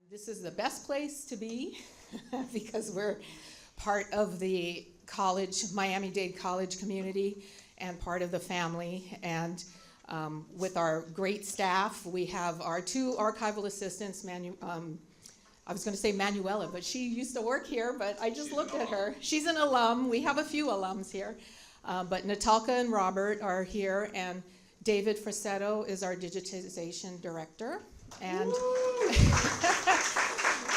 This is the best place to be because we're part of the college, Miami-Dade College community, and part of the family. And with our great staff, we have our two archival assistants, I was going to say Manuela, but she used to work here, but I just looked at her. She's an alum. We have a few alums here. But Natalka and Robert are here, and David Frassetto is our digitization director. And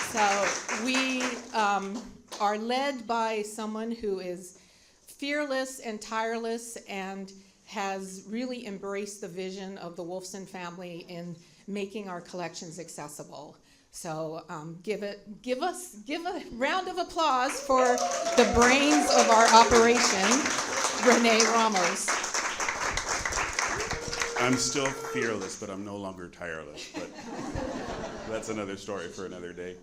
so we are led by someone who is fearless and tireless and has really embraced the vision of the Wolfson family in making our collections accessible. So give a round of applause for the brains of our operation, Renee Ramos. I'm still fearless, but I'm no longer tireless. But that's another story for another day.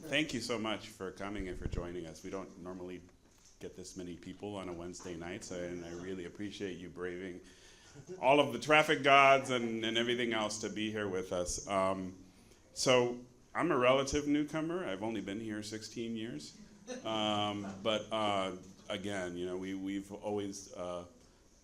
Thank you so much for coming and for joining us. We don't normally get this many people on a Wednesday night, and I really appreciate you braving all of the traffic gods and everything else to be here with us. So I'm a relative newcomer. I've only been here 16 years. But again, you know, we've always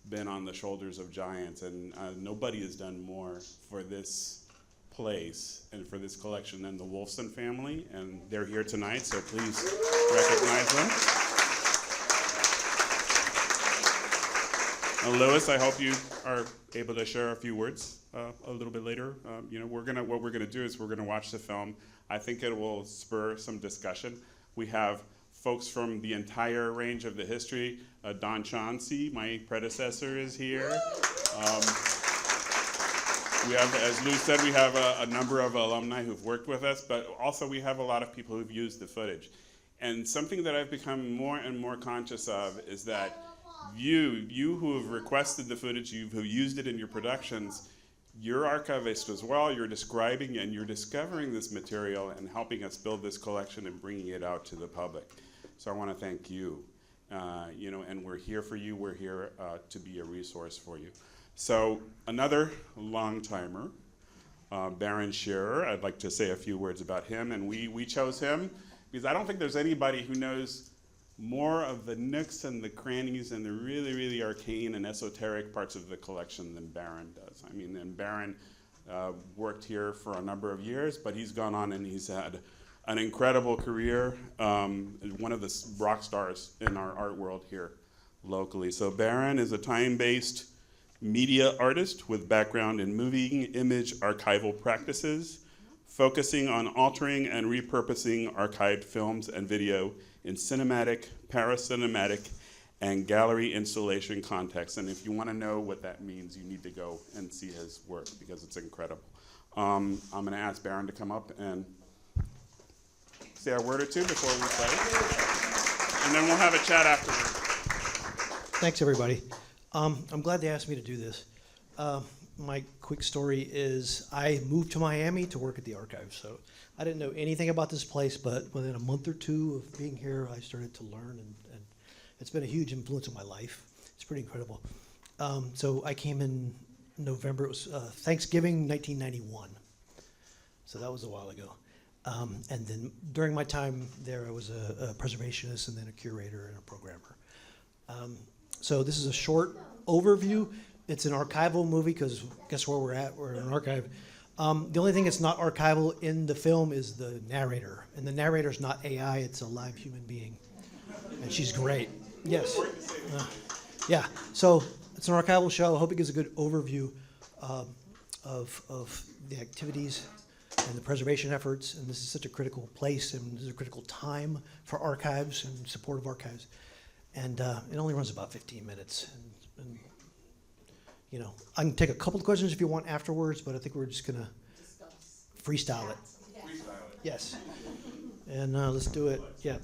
been on the shoulders of giants, and nobody has done more for this place and for this collection than the Wolfson family, and they're here tonight, so please recognize them. Louis, I hope you are able to share a few words a little bit later. You know, what we're gonna do is we're gonna watch the film. I think it will spur some discussion. We have folks from the entire range of the history. Don Chauncey, my predecessor, is here. We have, as Lou said, we have a number of alumni who've worked with us, but also we have a lot of people who've used the footage. And something that I've become more and more conscious of is that you who have requested the footage, who used it in your productions, you're archivist as well. You're describing and you're discovering this material and helping us build this collection and bringing it out to the public. So I want to thank you. You know, and we're here for you. We're here to be a resource for you. So another long timer, Barron Sherer. I'd like to say a few words about him, and we chose him because I don't think there's anybody who knows more of the nooks and the crannies and the really, really arcane and esoteric parts of the collection than Barron does. I mean, and Barron worked here for a number of years, but he's gone on and he's had an incredible career, one of the rock stars in our art world here locally. So Barron is a time-based media artist with background in moving image archival practices, focusing on altering and repurposing archived films and video in cinematic, paracinematic, and gallery installation contexts. And if you want to know what that means, you need to go and see his work because it's incredible. I'm going to ask Barron to come up and say a word or two before we play, and then we'll have a chat afterwards. Thanks, everybody. I'm glad they asked me to do this. My quick story is I moved to Miami to work at the archive, so I didn't know anything about this place, but within a month or two of being here, I started to learn, and it's been a huge influence on my life. It's pretty incredible. So I came in November. It was Thanksgiving 1991, so that was a while ago. And then during my time there, I was a preservationist and then a curator and a programmer. So this is a short overview. It's an archival movie because guess where we're at? We're in an archive. The only thing that's not archival in the film is the narrator. And the narrator's not AI, it's a live human being. And she's great. Yes. Yeah, so it's an archival show. I hope it gives a good overview of the activities and the preservation efforts. And this is such a critical place and this is a critical time for archives and support of archives. And it only runs about 15 minutes. And you know, I can take a couple of questions if you want afterwards, but I think we're just gonna freestyle it. Freestyle it. Yes. And let's do it. Yeah.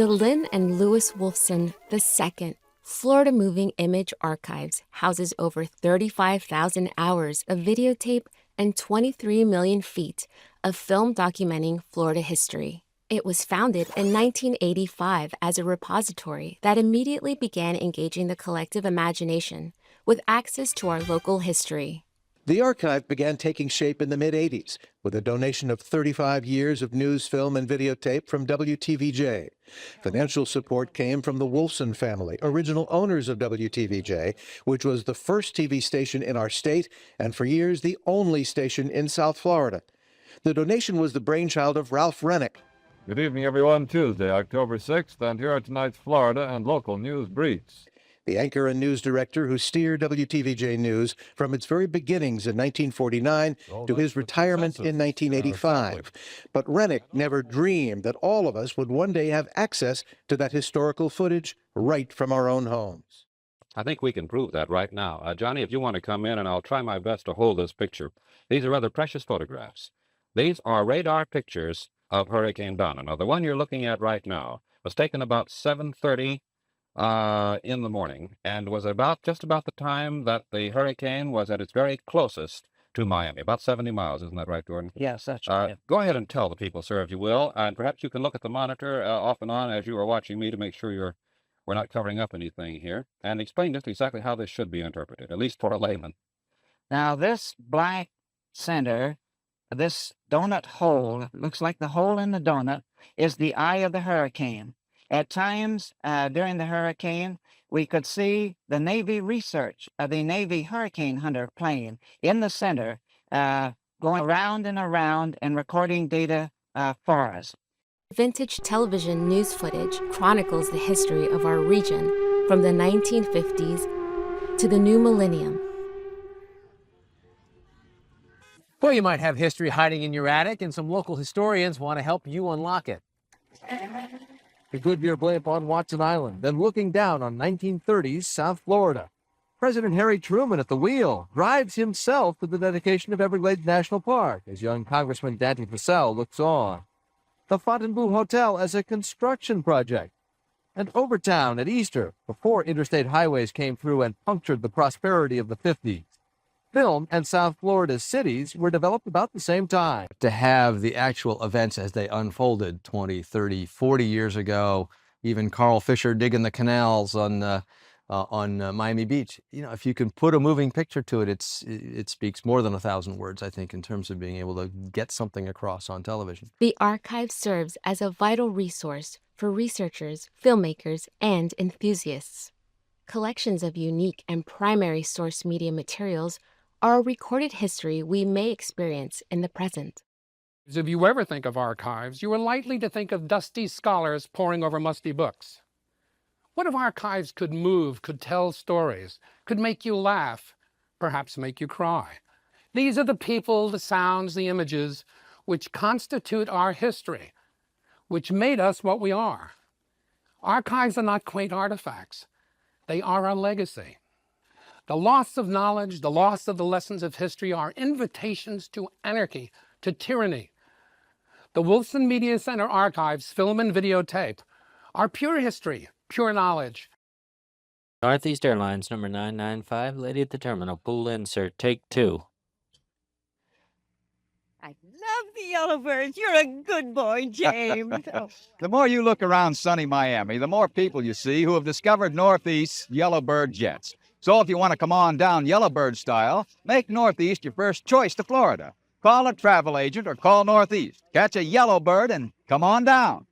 The Lynn and Lewis Wolfson II Florida Moving Image Archives houses over 35,000 hours of videotape and 23 million feet of film documenting Florida history. It was founded in 1985 as a repository that immediately began engaging the collective imagination with access to our local history. The archive began taking shape in the mid-'80s with a donation of 35 years of news, film, and videotape from WTVJ. Financial support came from the Wolfson family, original owners of WTVJ, which was the first TV station in our state and for years the only station in South Florida. The donation was the brainchild of Ralph Rennick. Good evening, everyone. Tuesday, October 6th, and here are tonight's Florida and local news briefs. The anchor and news director who steered WTVJ News from its very beginnings in 1949 to his retirement in 1985. But Rennick never dreamed that all of us would one day have access to that historical footage right from our own homes. I think we can prove that right now. Johnny, if you want to come in, and I'll try my best to hold this picture. These are rather precious photographs. These are radar pictures of Hurricane Donna. Now, the one you're looking at right now was taken about 7:30 in the morning, and was just about the time that the hurricane was at its very closest to Miami, about 70 miles. Isn't that right, Gordon? Yes, that's right. Go ahead and tell the people, sir, if you will, and perhaps you can look at the monitor off and on as you are watching me to make sure we're not covering up anything here, and explain just exactly how this should be interpreted, at least for a layman. Now, this black center, this donut hole, looks like the hole in the donut, is the eye of the hurricane. At times during the hurricane, we could see the Navy research, the Navy Hurricane Hunter plane in the center, going around and around and recording data for us. Vintage television news footage chronicles the history of our region from the 1950s to the new millennium. Well, you might have history hiding in your attic, and some local historians want to help you unlock it. The Goodyear blimp on Watson Island, then looking down on 1930s South Florida. President Harry Truman at the wheel drives himself to the dedication of Everglades National Park as young Congressman Dante Purcell looks on. The Fontainebleau Hotel as a construction project. And Overtown at Easter, before interstate highways came through and punctured the prosperity of the 50s. Film and South Florida's cities were developed about the same time. To have the actual events as they unfolded 20, 30, 40 years ago, even Carl Fisher digging the canals on Miami Beach. You know, if you can put a moving picture to it, it speaks more than 1,000 words, I think, in terms of being able to get something across on television. The archive serves as a vital resource for researchers, filmmakers, and enthusiasts. Collections of unique and primary source media materials are a recorded history we may experience in the present. If you ever think of archives, you are likely to think of dusty scholars poring over musty books. What if archives could move, could tell stories, could make you laugh, perhaps make you cry? These are the people, the sounds, the images which constitute our history, which made us what we are. Archives are not quaint artifacts. They are our legacy. The loss of knowledge, the loss of the lessons of history are invitations to anarchy, to tyranny. The Wolfson Media Center archives, film and videotape, are pure history, pure knowledge. Northeast Airlines, number 995, lady at the terminal, pull insert, take 2. I love the yellowbirds. You're a good boy, James. The more you look around sunny Miami, the more people you see who have discovered Northeast's Yellowbird jets. So if you want to come on down Yellowbird style, make Northeast your first choice to Florida. Call a travel agent or call Northeast. Catch a Yellowbird and come on down.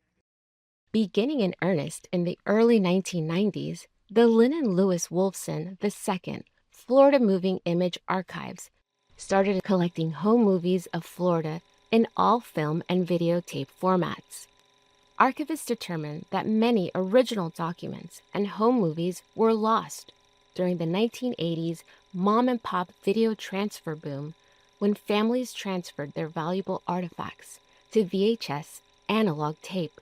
Beginning in earnest in the early 1990s, the Lynn and Lewis Wolfson II Florida Moving Image Archives started collecting home movies of Florida in all film and videotape formats. Archivists determined that many original documents and home movies were lost during the 1980s mom-and-pop video transfer boom when families transferred their valuable artifacts to VHS analog tape.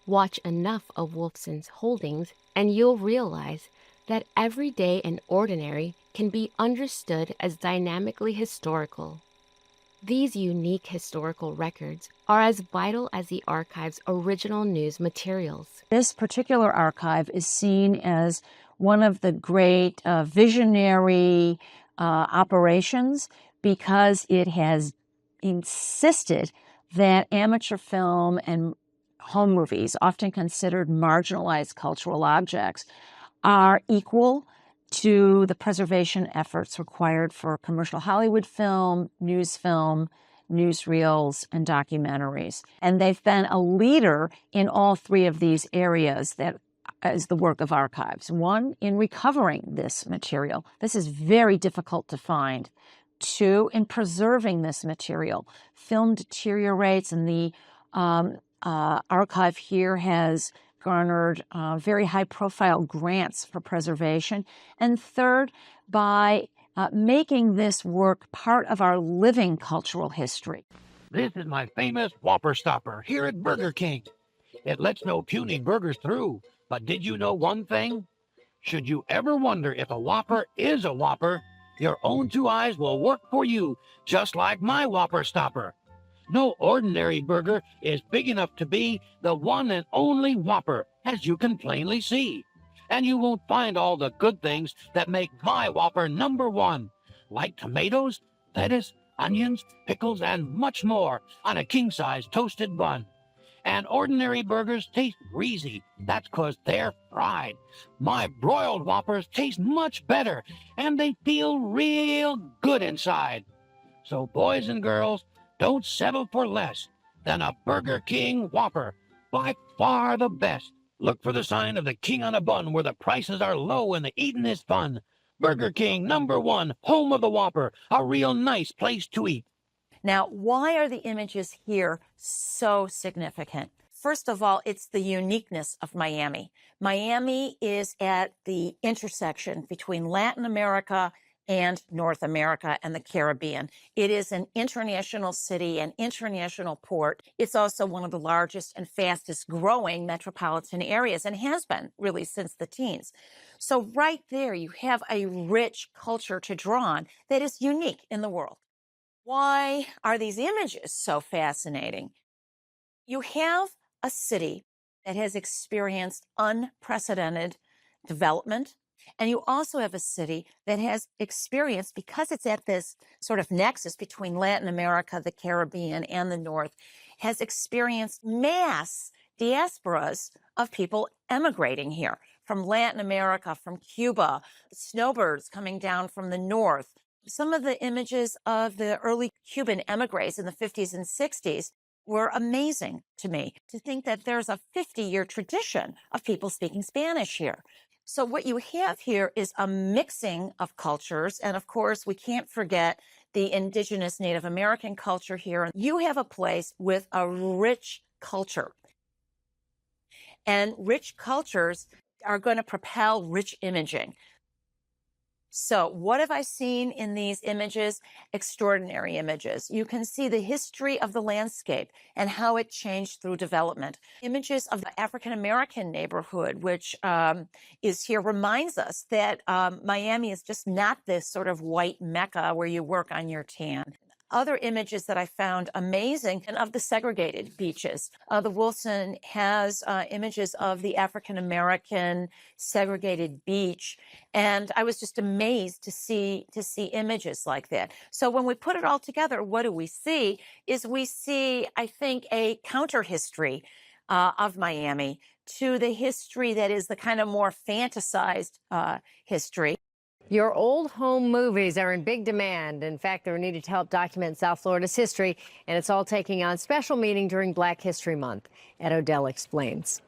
Watch enough of Wolfson's holdings and you'll realize that everyday and ordinary can be understood as dynamically historical. These unique historical records are as vital as the archive's original news materials. This particular archive is seen as one of the great visionary operations because it has insisted that amateur film and home movies, often considered marginalized cultural objects, are equal to the preservation efforts required for commercial Hollywood film, newsreels, and documentaries. And they've been a leader in all three of these areas that is the work of archives. One, in recovering this material. This is very difficult to find. Two, in preserving this material. Film deteriorates, and the archive here has garnered very high-profile grants for preservation. And third, by making this work part of our living cultural history. This is my famous Whopper Stopper here at Burger King. It lets no puny burgers through, but did you know one thing? Should you ever wonder if a Whopper is a Whopper, your own two eyes will work for you, just like my Whopper Stopper. No ordinary burger is big enough to be the one and only Whopper, as you can plainly see. And you won't find all the good things that make my Whopper #1, like tomatoes, lettuce, onions, pickles, and much more on a king-size toasted bun. And ordinary burgers taste greasy. That's 'cause they're fried. My broiled Whoppers taste much better, and they feel real good inside. So boys and girls, don't settle for less than a Burger King Whopper. By far the best. Look for the sign of the king on a bun where the prices are low and the eating is fun. Burger King #1, home of the Whopper, a real nice place to eat. Now, why are the images here so significant? First of all, it's the uniqueness of Miami. Miami is at the intersection between Latin America and North America and the Caribbean. It is an international city, an international port. It's also one of the largest and fastest growing metropolitan areas, and has been really since the teens. So right there, you have a rich culture to draw on that is unique in the world. Why are these images so fascinating? You have a city that has experienced unprecedented development, and you also have a city that has experienced, because it's at this sort of nexus between Latin America, the Caribbean, and the North, has experienced mass diasporas of people emigrating here from Latin America, from Cuba, snowbirds coming down from the North. Some of the images of the early Cuban emigres in the 50s and 60s were amazing to me, to think that there's a 50-year tradition of people speaking Spanish here. So what you have here is a mixing of cultures. And of course, we can't forget the indigenous Native American culture here. You have a place with a rich culture. And rich cultures are going to propel rich imaging. So what have I seen in these images? Extraordinary images. You can see the history of the landscape and how it changed through development. Images of the African-American neighborhood, which is here, reminds us that Miami is just not this sort of white Mecca where you work on your tan. Other images that I found amazing, and of the segregated beaches. The Wolfson has images of the African-American segregated beach, and I was just amazed to see images like that. So when we put it all together, what do we see? We see, I think, a counter history of Miami to the history that is the kind of more fantasized history. Your old home movies are in big demand. In fact, they're needed to help document South Florida's history, and it's all taking on special meaning during Black History Month. Ed Odell explains.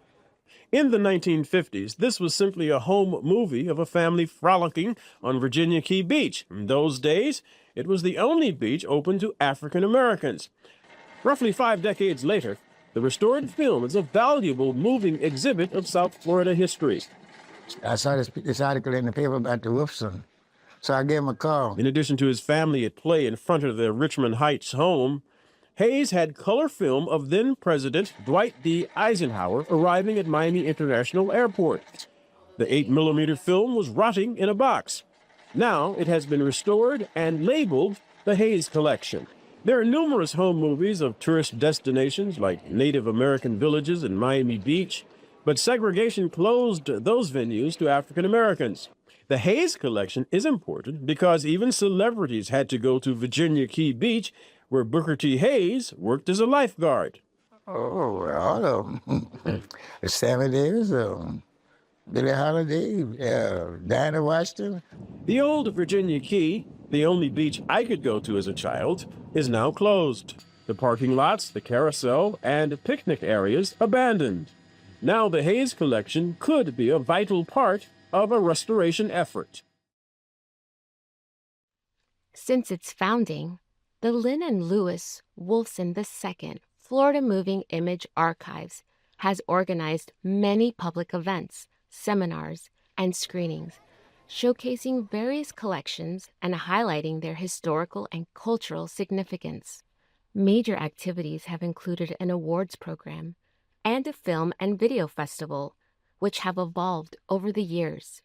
In the 1950s, this was simply a home movie of a family frolicking on Virginia Key Beach. In those days, it was the only beach open to African Americans. Roughly 5 decades later, the restored film is a valuable moving exhibit of South Florida history. I saw this article in the paper about the Wolfson, so I gave him a call. In addition to his family at play in front of their Richmond Heights home, Hayes had color film of then-President Dwight D. Eisenhower arriving at Miami International Airport. The 8mm film was rotting in a box. Now it has been restored and labeled the Hayes Collection. There are numerous home movies of tourist destinations like Native American villages and Miami Beach, but segregation closed those venues to African Americans. The Hayes collection is important because even celebrities had to go to Virginia Key Beach, where Booker T. Hayes worked as a lifeguard. Oh, all of them. Sammy Davis, Billie Holiday, Diana Washington. The old Virginia Key, the only beach I could go to as a child, is now closed. The parking lots, the carousel, and picnic areas abandoned. Now the Hayes collection could be a vital part of a restoration effort. Since its founding, the Lynn and Lewis Wolfson II Florida Moving Image Archives has organized many public events, seminars, and screenings, showcasing various collections and highlighting their historical and cultural significance. Major activities have included an awards program and a film and video festival, which have evolved over the years.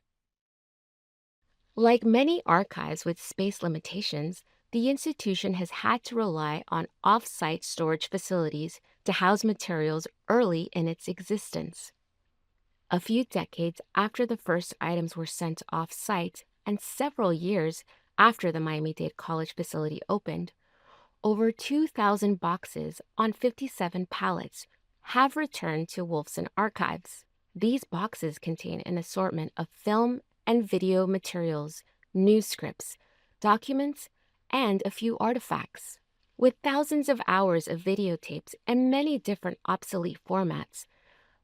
Like many archives with space limitations, the institution has had to rely on off-site storage facilities to house materials early in its existence. A few decades after the first items were sent off-site and several years after the Miami-Dade College facility opened, over 2,000 boxes on 57 pallets have returned to Wolfson Archives. These boxes contain an assortment of film and video materials, news scripts, documents, and a few artifacts. With thousands of hours of videotapes and many different obsolete formats,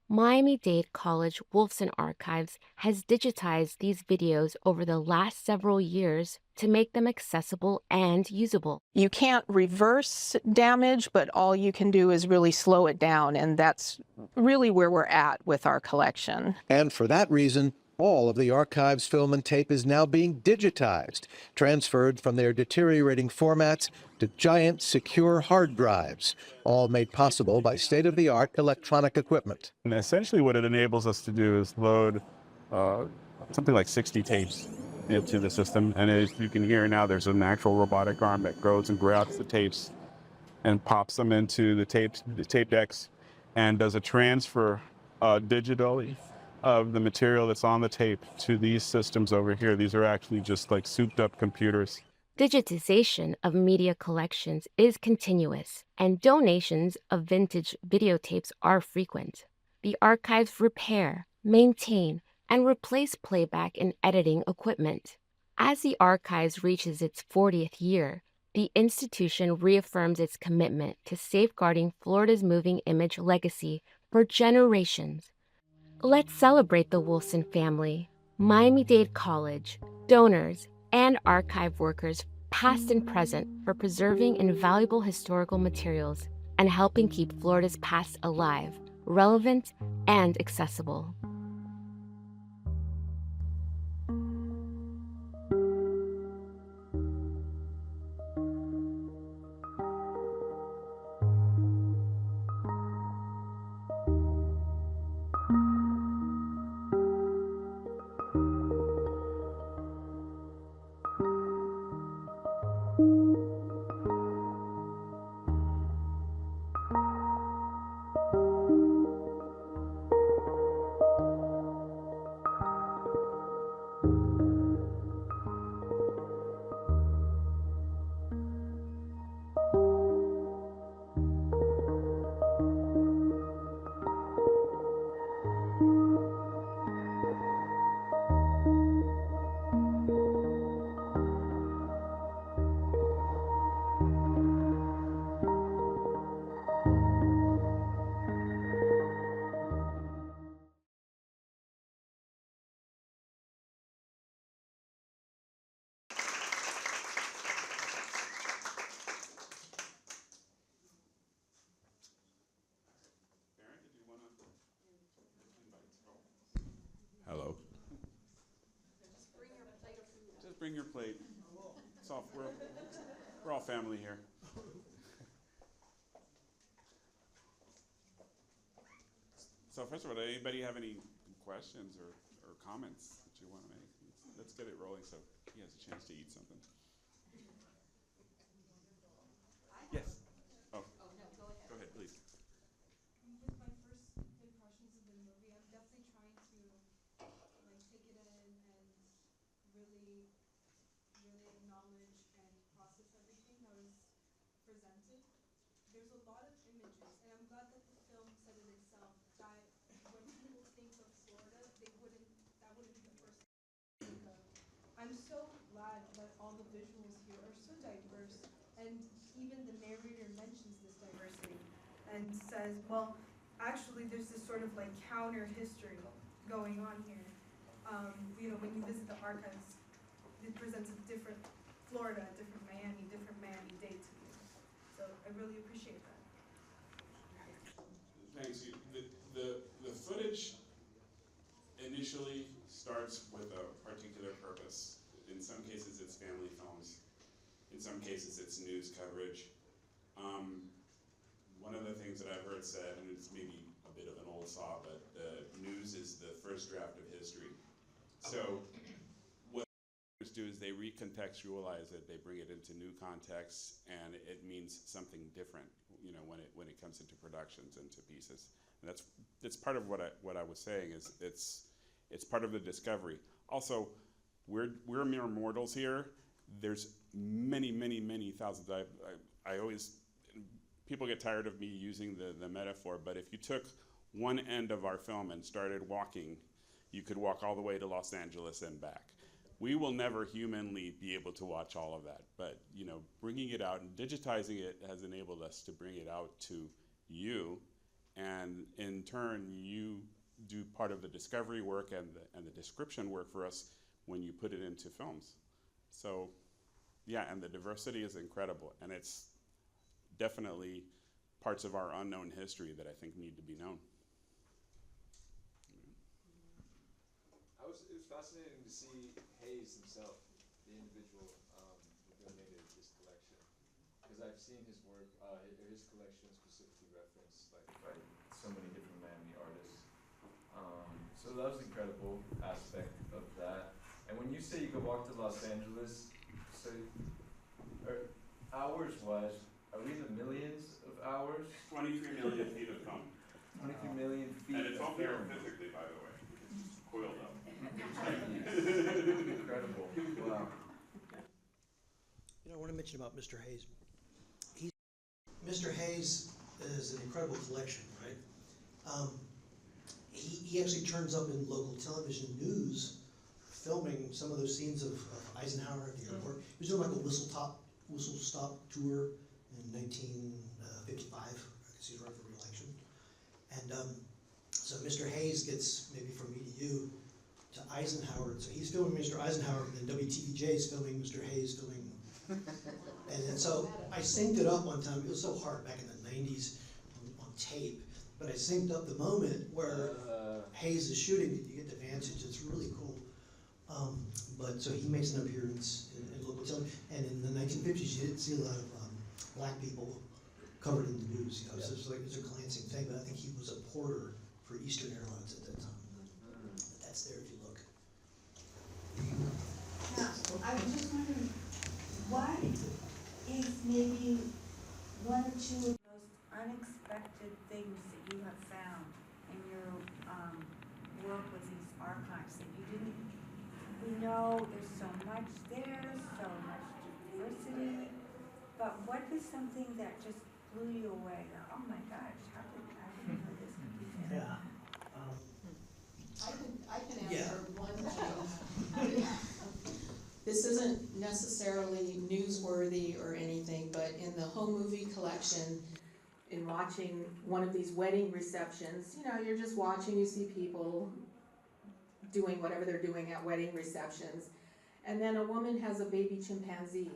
Miami-Dade College Wolfson Archives has digitized these videos over the last several years to make them accessible and usable. You can't reverse damage, but all you can do is really slow it down, and that's really where we're at with our collection. And for that reason, all of the archive's film and tape is now being digitized, transferred from their deteriorating formats to giant, secure hard drives, all made possible by state-of-the-art electronic equipment. And essentially what it enables us to do is load something like 60 tapes into the system. And as you can hear now, there's an actual robotic arm that goes and grabs the tapes and pops them into the tape decks and does a transfer digitally of the material that's on the tape to these systems over here. These are actually just like souped up computers. Digitization of media collections is continuous, and donations of vintage videotapes are frequent. The archives repair, maintain, and replace playback and editing equipment. As the archives reaches its 40th year, the institution reaffirms its commitment to safeguarding Florida's moving image legacy for generations. Let's celebrate the Wolfson family, Miami-Dade College, donors, and archive workers past and present for preserving invaluable historical materials and helping keep Florida's past alive, relevant, and accessible. Hello. Just bring your plate. It's all, we're all family here. So first of all, does anybody have any questions or comments that you want to make? Let's get it rolling so he has a chance to eat something. there's a lot of images, and I'm glad that the film said it itself, that when people think of Florida, that wouldn't be the first thing to think of. I'm so glad that all the visuals here are so diverse, and even the narrator mentions this diversity and says, well, actually there's this sort of like counter history going on here. When you visit the archives, it presents a different Florida, a different Miami-Dade to you. So I really appreciate that. Thanks. The footage initially starts with a particular purpose. In some cases, it's family films. In some cases, it's news coverage. One of the things that I've heard said, and it's maybe a bit of an old saw, but the news is the first draft of history. So what do is they recontextualize it, they bring it into new contexts, and it means something different, when it comes into productions, into pieces. And that's part of what I was saying, is it's part of the discovery. Also, we're mere mortals here. There's many thousands. I always, people get tired of me using the metaphor, but if you took one end of our film and started walking, you could walk all the way to Los Angeles and back. We will never humanly be able to watch all of that, but bringing it out and digitizing it has enabled us to bring it out to you, and in turn you do part of the discovery work and the description work for us when you put it into films. So yeah, and the diversity is incredible, and it's definitely parts of our unknown history that I think need to be known. It was fascinating to see Hayes himself, the individual who donated this collection, because I've seen his work, his collection specifically referenced by so many different Miami artists. So that was an incredible aspect of that. And when you say you could walk to Los Angeles, so hours-wise, are we in the millions of hours? 23 million feet of film. 23 million feet. And it's all of here film. physically, by the way. It's coiled up. Incredible. Wow. I want to mention about Mr. Hayes. Mr. Hayes is an incredible collection, right? He actually turns up in local television news, filming some of those scenes of Eisenhower at the airport. He was doing like a whistle stop tour in 1955, because he's running for re-election. And so Mr. Hayes gets, maybe from me to you, to Eisenhower. So he's filming Mr. Eisenhower, and then WTVJ is filming Mr. Hayes filming. And so I synced it up one time. It was so hard back in the 90s on tape. But I synced up the moment where Hayes is shooting. You get the vantage. It's really cool. But so he makes an appearance in local television. And in the 1950s, you didn't see a lot of black people covered in the news. So it's like it's a glancing thing. But I think he was a porter for Eastern Airlines at that time. But that's there if you look. Now, I was just wondering, what is maybe one or two of the most unexpected things that you have found in your work with these archives that you didn't? We know there's so much there, so much diversity, but what is something that just blew you away? Oh my gosh, how did this be there? Yeah. I can answer one thing. This isn't necessarily newsworthy or anything, but in the home movie collection, in watching one of these wedding receptions, you're just watching, you see people doing whatever they're doing at wedding receptions, and then a woman has a baby chimpanzee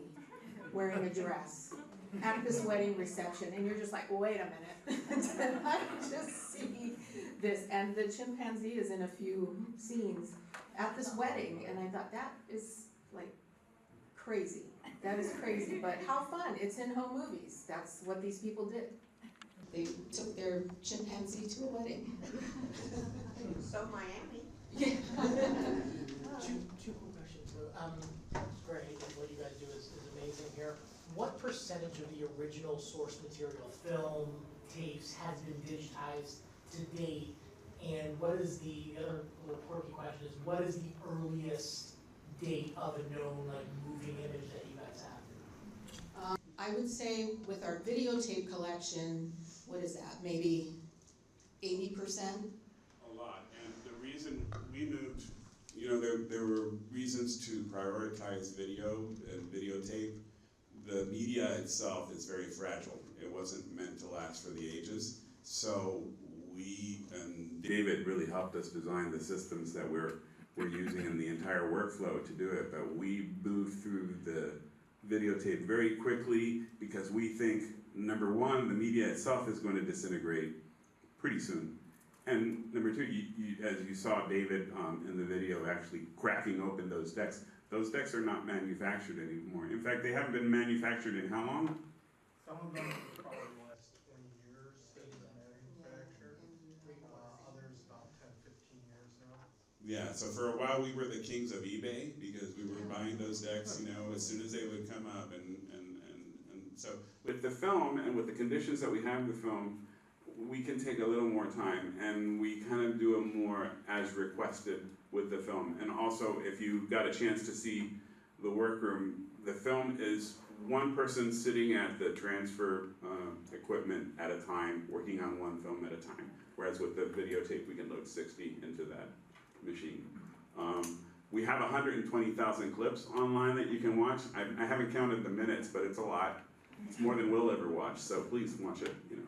wearing a dress at this wedding reception, and you're just like, wait a minute, did I just see this? And the chimpanzee is in a few scenes at this wedding, and I thought, that is like crazy. That is crazy, but how fun. It's in home movies. That's what these people did. They took their chimpanzee to a wedding. So Miami. Yeah. Two cool questions. It's great, and what you guys do is amazing here. What percentage of the original source material, film, tapes, has been digitized to date? And what is the other little quirky question is, what is the earliest date of a known moving image that you guys have? I I would say with our videotape collection, what is that, maybe 80%? A lot, and the reason we moved, you know, there were reasons to prioritize video and videotape. The media itself is very fragile. It wasn't meant to last for the ages. So we, and David really helped us design the systems that we're using in the entire workflow to do it, but we moved through the videotape very quickly because we think, number one, the media itself is going to disintegrate pretty soon. And number two, as you saw David in the video actually cracking open those decks are not manufactured anymore. In fact, they haven't been manufactured in how long? Some of them are probably less 20 years they've been manufactured, others about 10, 15 years now. Yeah, so for a while we were the kings of eBay because we were buying those decks, you know, as soon as they would come up. And so with the film and with the conditions that we have in the film, we can take a little more time and we kind of do a more as requested with the film. And also, if you got a chance to see the workroom, the film is one person sitting at the transfer equipment at a time, working on one film at a time. Whereas with the videotape, we can load 60 into that machine. We have 120,000 clips online that you can watch. I haven't counted the minutes, but it's a lot. It's more than we'll ever watch, so please watch it, you know.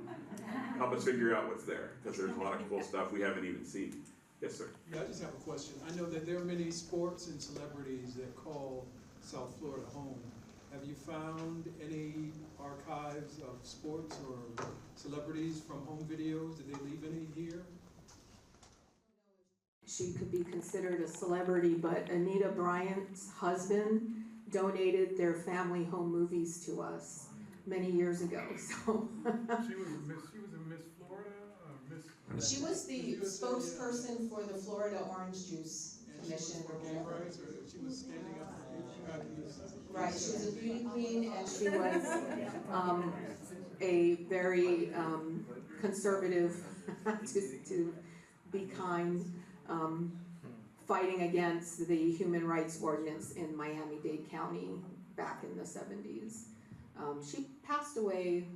Help us figure out what's there, because there's a lot of cool stuff we haven't even seen. Yes, sir. Yeah, I just have a question. I know that there are many sports and celebrities that call South Florida home. Have you found any archives of sports or celebrities from home videos? Did they leave any here? She could be considered a celebrity, but Anita Bryant's husband donated their family home movies to us many years ago, so. She was a Miss Florida, Miss. She was the spokesperson for the Florida Orange Juice Commission. She was standing up for Right, she was a beauty queen and she was a very conservative, to be kind, fighting against the human rights ordinance in Miami-Dade County back in the 70s. She passed away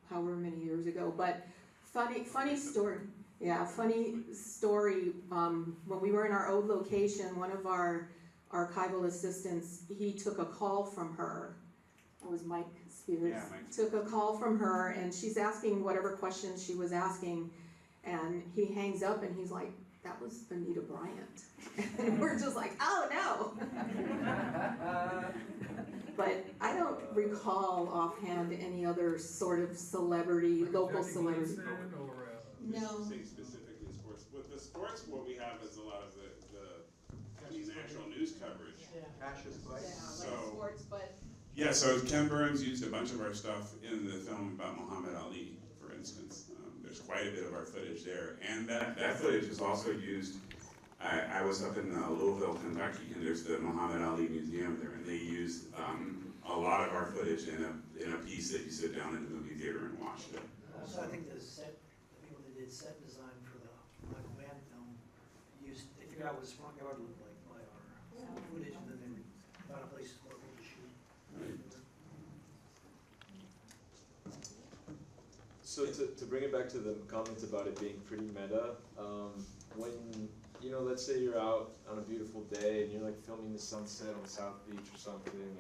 however many years ago, but funny story. Yeah, funny story. When we were in our old location, one of our archival assistants, he took a call from her. It was Mike Spears. Yeah, Mike. Took a call from her, and she's asking whatever questions she was asking, and he hangs up, and he's like, "That was Anita Bryant." And we're just like, "Oh no!" But I don't recall offhand any other sort of celebrity, local celebrity. No. Say specifically sports. With the sports, what we have is a lot of the actual news coverage. So, sports, but. Yeah, so Ken Burns used a bunch of our stuff in the film about Muhammad Ali, for instance. There's quite a bit of our footage there. And that footage is also used. I was up in Louisville, Kentucky, and there's the Muhammad Ali Museum there, and they used a lot of our footage in a piece that you sit down in the movie theater and watch it. Also, I think the people that did set design for the Michael Mann film they figured out what his front yard looked like by our footage, and then they found a place for people to shoot. So to bring it back to the comments about it being pretty meta, when, you know, let's say you're out on a beautiful day and you're like filming the sunset on South Beach or something,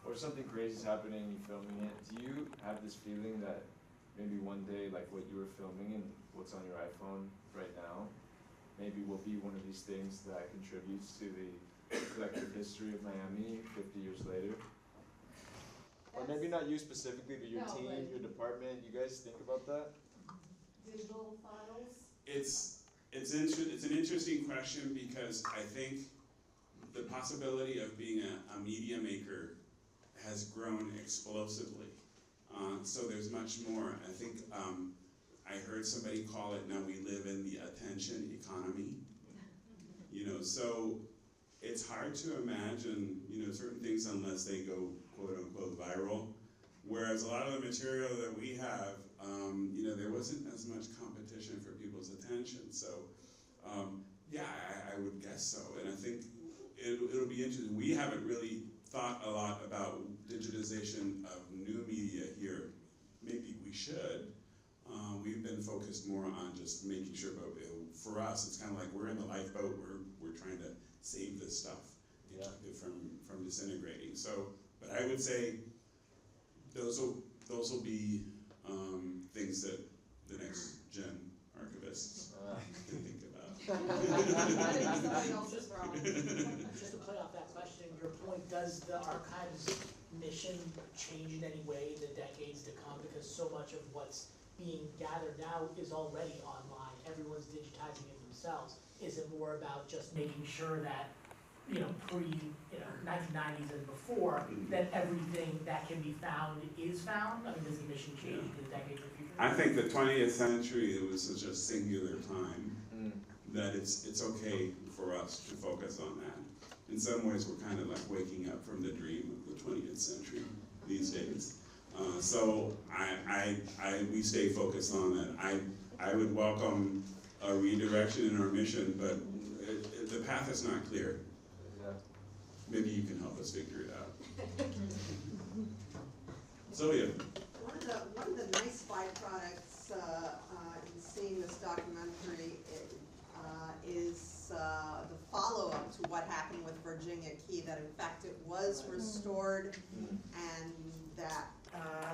or something crazy's happening and you're filming it, do you have this feeling that maybe one day, like what you were filming and what's on your iPhone right now, maybe will be one of these things that contributes to the collective history of Miami 50 years later? Or maybe not you specifically, but your team, your department. You guys think about that? Digital files? It's an interesting question because I think the possibility of being a media maker has grown explosively. So there's much more. I think I heard somebody call it, now we live in the attention economy. You know, so it's hard to imagine, you know, certain things unless they go quote unquote viral. Whereas a lot of the material that we have, you know, there wasn't as much competition for people's attention. So yeah, I would guess so. And I think it'll be interesting. We haven't really thought a lot about digitization of new media focused more on just making sure, but for us, it's kind of like we're in the lifeboat, we're trying to save this stuff and keep it from disintegrating. So, but I would say those will be things that the next gen archivists can think about. Just to play off that question, your point, does the archive's mission change in any way in the decades to come? Because so much of what's being gathered now is already online. Everyone's digitizing it themselves. Is it more about just making sure that, pre, 1990s and before, that everything that can be found is found? I mean, does the mission change in the decades or future? I think the 20th century, it was such a singular time that it's okay for us to focus on that. In some ways, we're kind of like waking up from the dream of the 20th century these days. So we stay focused on that. I would welcome a redirection in our mission, but the path is not clear. Maybe you can help us figure it out. Sylvia. One of the nice byproducts in seeing this documentary is the follow-up to what happened with Virginia Key, that in fact it was restored, and that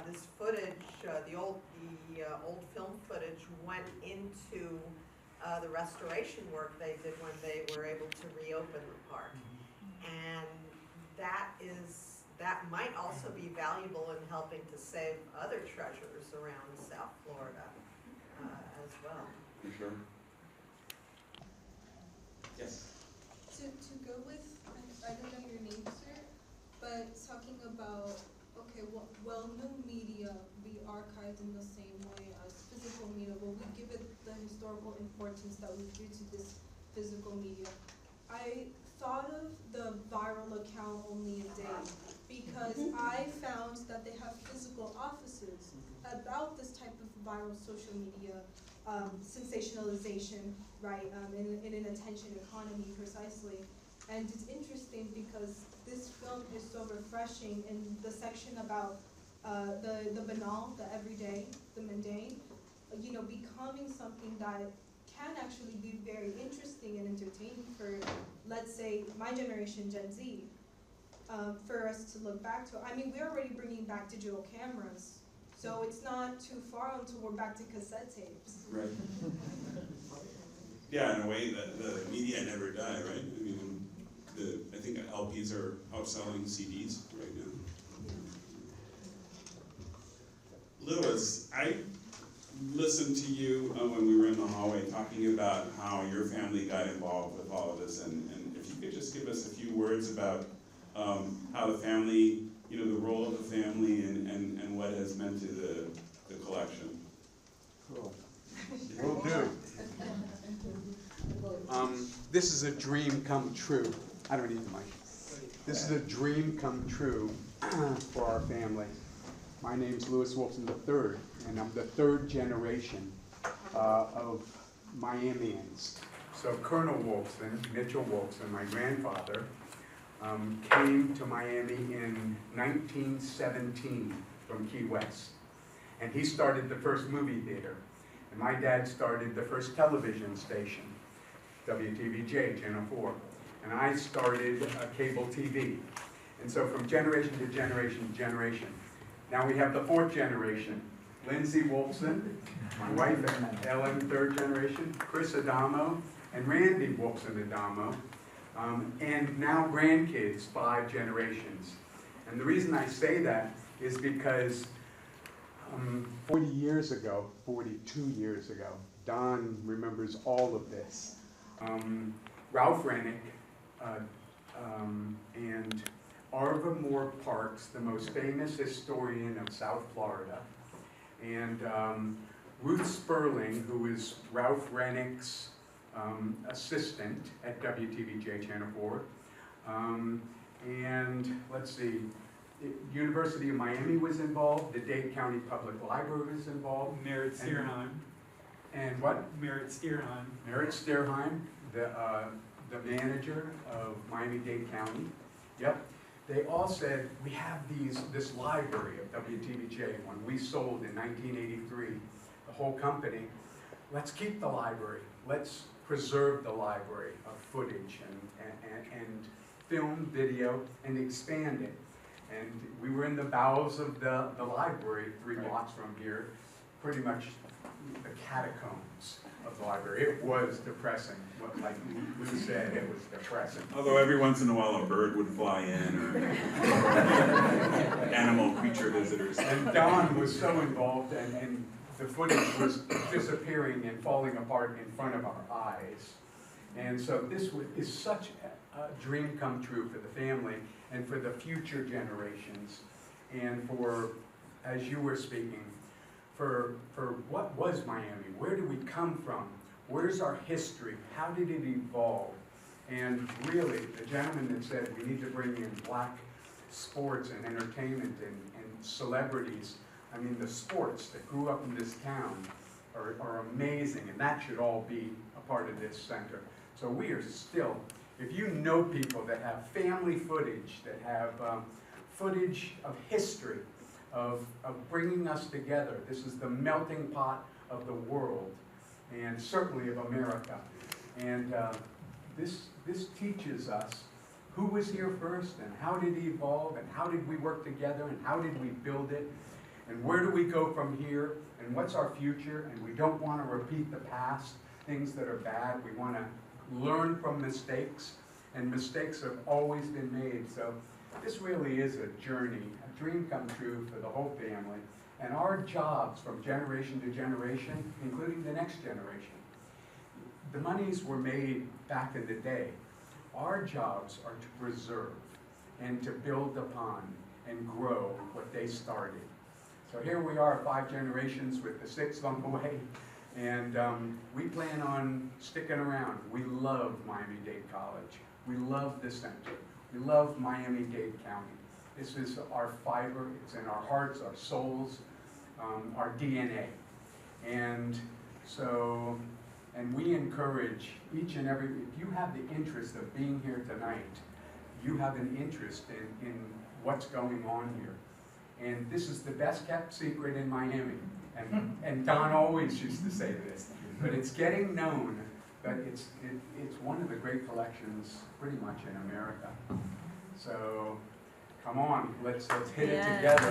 this footage, the old film footage, went into the restoration work they did when they were able to reopen the park. And that might also be valuable in helping to save other treasures around South Florida as well. For sure. Yes. To go with, I don't know your name, sir, but talking about, okay, well, new media be archived in the same way as physical media. Will we give it the historical importance that we do to this physical media? I thought of the viral account Only a Dade because I found that they have physical offices about this type of viral social media sensationalization, right, in an attention economy precisely. And it's interesting because this film is so refreshing in the section about the banal, the everyday, the mundane, becoming something that can actually be very interesting and entertaining for, let's say, my generation, Gen Z, for us to look back to. I mean, we're already bringing back digital cameras, so it's not too far until we're back to cassette tapes. Right. Yeah, in a way, the media never die, right? I mean, I think LPs are outselling CDs right now. Lewis, I listened to you when we were in the hallway talking about how your family got involved with all of this, and if you could just give us a few words about how the family, the role of the family and what it has meant to the collection. Cool. Will do. This is a dream come true. I don't need the mic. This is a dream come true for our family. My name's Louis Wolfson III, and I'm the third generation of Miamians. So Colonel Wolfson, Mitchell Wolfson, my grandfather, came to Miami in 1917 from Key West. And he started the first movie theater. And my dad started the first television station, WTVJ, Channel 4. And I started cable TV. And so from generation to generation to generation. Now we have the fourth generation. Lindsay Wolfson, my wife and Ellen, third generation, Chris Adamo, and Randy Wolfson Adamo, and now grandkids, 5 generations. And the reason I say that is because 42 years ago, Don remembers all of this. Ralph Rennick and Arva Moore Parks, the most famous historian of South Florida, and Ruth Sperling, who is Ralph Rennick's assistant at WTVJ Channel 4, and let's see, University of Miami was involved, the Dade County Public Library was involved. Merritt Steerheim. And what? Merritt Steerheim. Merritt Steerheim, the manager of Miami-Dade County. Yep. They all said, we have this library of WTVJ. When we sold in 1983, the whole company, let's keep the library. Let's preserve the library of footage and film, video, and expand it. And we were in the bowels of the library 3 blocks from here, pretty much the catacombs of the library. It was depressing. Like Lou said, it was depressing. Although every once in a while a bird would fly in, or animal creature visitors. And Don was so involved, and the footage was disappearing and falling apart in front of our eyes. And so this is such a dream come true for the family and for the future generations, and for, as you were speaking, for what was Miami? Where do we come from? Where's our history? How did it evolve? And really, the gentleman that said we need to bring in black sports and entertainment and celebrities, I mean, the sports that grew up in this town are amazing, and that should all be a part of this center. So we are still, if you know people that have family footage, that have footage of history, of bringing us together, this is the melting pot of the world, and certainly of America. And this teaches us who was here first, and how did it evolve, and how did we work together, and how did we build it, and where do we go from here, and what's our future. And we don't want to repeat the past, things that are bad. We want to learn from mistakes, and mistakes have always been made. So this really is a journey, a dream come true for the whole family. And our jobs from generation to generation, including the next generation, the monies were made back in the day. Our jobs are to preserve and to build upon and grow what they started. So here we are, 5 generations with the 6th on the way, and we plan on sticking around. We love Miami-Dade College. We love the center. We love Miami-Dade County. This is our fiber. It's in our hearts, our souls, our DNA. And so, and we encourage each and every, if you have the interest of being here tonight, you have an interest in what's going on here. And this is the best kept secret in Miami. And Don always used to say this, but it's getting known that it's one of the great collections pretty much in America. So come on, let's hit it together.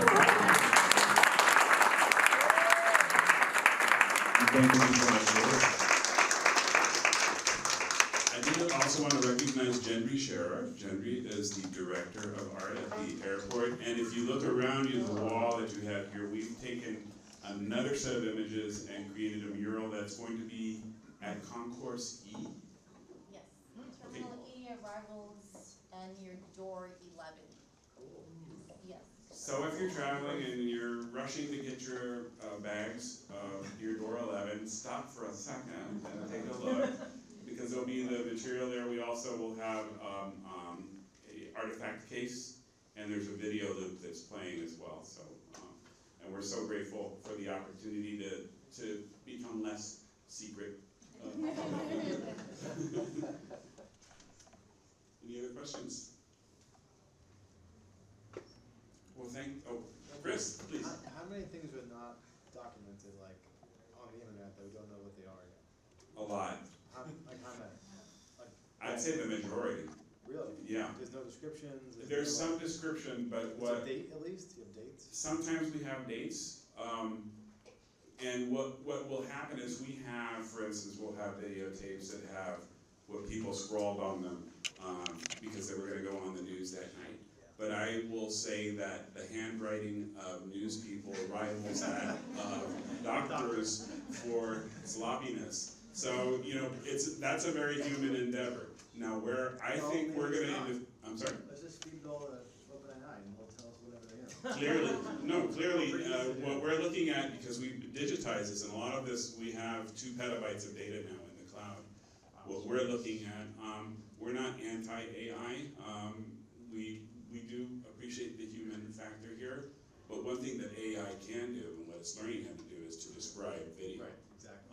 Thank you so much. I did also want to recognize Barron Sherer. Barron is the director of art at the airport. And if you look around you, the wall that you have here, we've taken another set of images and created a mural that's going to be at Concourse E. Yes, Terminal E arrivals and your door 11. Yes. So if you're traveling and you're rushing to get your bags, your door 11, stop for a second and take a look, because there'll be the material there. We also will have a artifact case, and there's a video loop that's playing as well. So, and we're so grateful for the opportunity to become less secret. Any other questions? Well, Chris, please. How many things are not documented, like, on the internet that we don't know what they are yet? A lot. How many? Like, I'd say the majority. Really? Yeah. There's no descriptions? There's some description, but what? Is a date at least? Do you have dates? Sometimes we have dates. And what will happen is we have, for instance, we'll have videotapes that have what people scrawled on them because they were going to go on the news that night. But I will say that the handwriting of news people rivals that of doctors for sloppiness. So, you know, that's a very human endeavor. Now, where I think we're going to, I'm sorry? Let's just feed it all to open an eye and they'll tell us whatever they know. Clearly, what we're looking at, because we digitize this, and a lot of this, we have 2 petabytes of data now in the cloud. What we're looking at, we're not anti-AI. We do appreciate the human factor here, but one thing that AI can do, and what it's learning how to do, is to describe video. Right, exactly.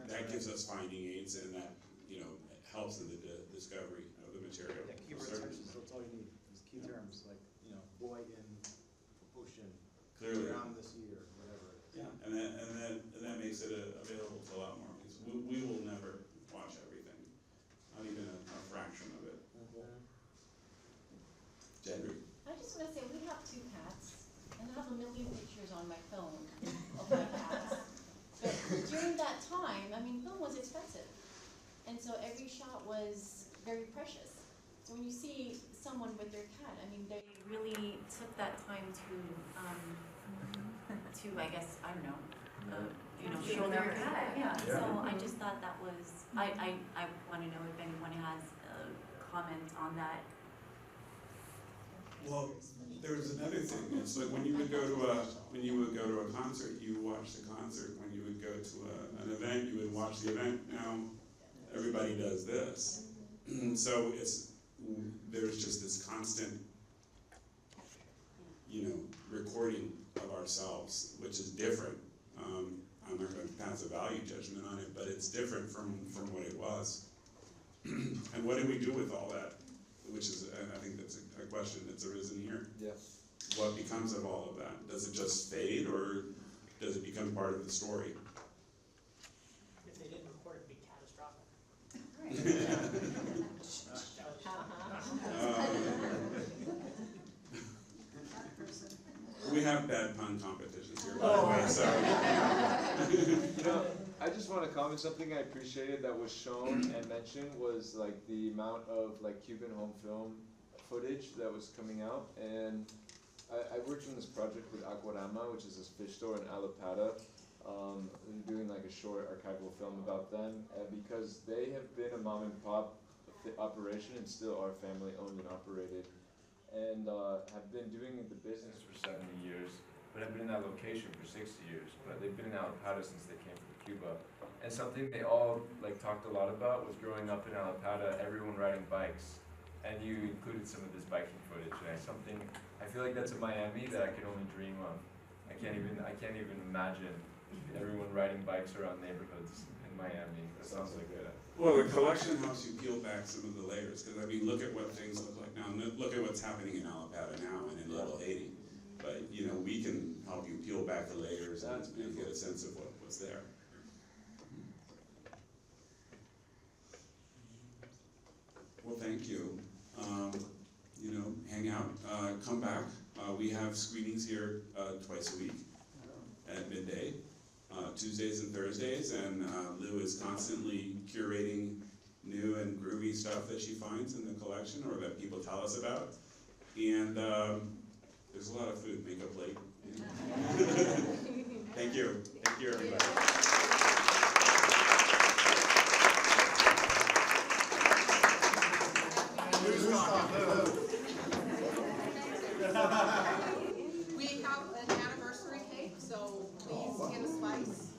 That gives us finding aids, and that, you know, helps in the discovery of the material. Yeah, keyword searches, that's all you need. Just key terms like, you know, boy in ocean, Clearly. around this year, whatever. Yeah, and that makes it available to a lot more people. we will never watch everything, not even a fraction of it. Gendry. I just want to say, we have 2 cats, and I have a million pictures on my phone of my cats. But during that time, I mean, film was expensive. And so every shot was very precious. So when you see someone with their cat, I mean, they really took that time to I guess, I don't know, show their cat. Yeah, so I just thought that was, I want to know if anyone has a comment on that. Well, there's another thing. It's like when you would go to a concert, you watch the concert. When you would go to an event, you would watch the event. Now everybody does this, so there's just this constant, recording of ourselves, which is different. I'm not going to pass a value judgment on it, but it's different from what it was. And what do we do with all that? Which is, I think that's a question that's arisen here. Yeah. What becomes of all of that? Does it just fade, or does it become part of the story? If they didn't record it, it'd be catastrophic. We have bad pun competitions here, by the way, so. I just want to comment, something I appreciated that was shown and mentioned was like the amount of like Cuban home film footage that was coming out. And I worked on this project with Aquarama, which is this fish store in Alapata, doing like a short archival film about them. And because they have been a mom and pop operation and still are family owned and operated, and have been doing the business for 70 years, but have been in that location for 60 years. But they've been in Alapata since they came from Cuba. And something they all like talked a lot about was growing up in Alapata, everyone riding bikes. And you included some of this biking footage, and I feel like that's a Miami that I can only dream of. I can't even imagine everyone riding bikes around neighborhoods in Miami. That sounds like a... Well, the collection helps you peel back some of the layers, because I mean, look at what things look like now, and look at what's happening in Alapata now and in Little Haiti. But we can help you peel back the layers and get a sense of what's there. Well, thank you. Hang out, come back. We have screenings here twice a week at midday, Tuesdays and Thursdays, and Lou is constantly curating new and groovy stuff that she finds in the collection or that people tell us about. And there's a lot of food, make up late. Thank you. Thank you, everybody. We have an anniversary cake, so please get a slice.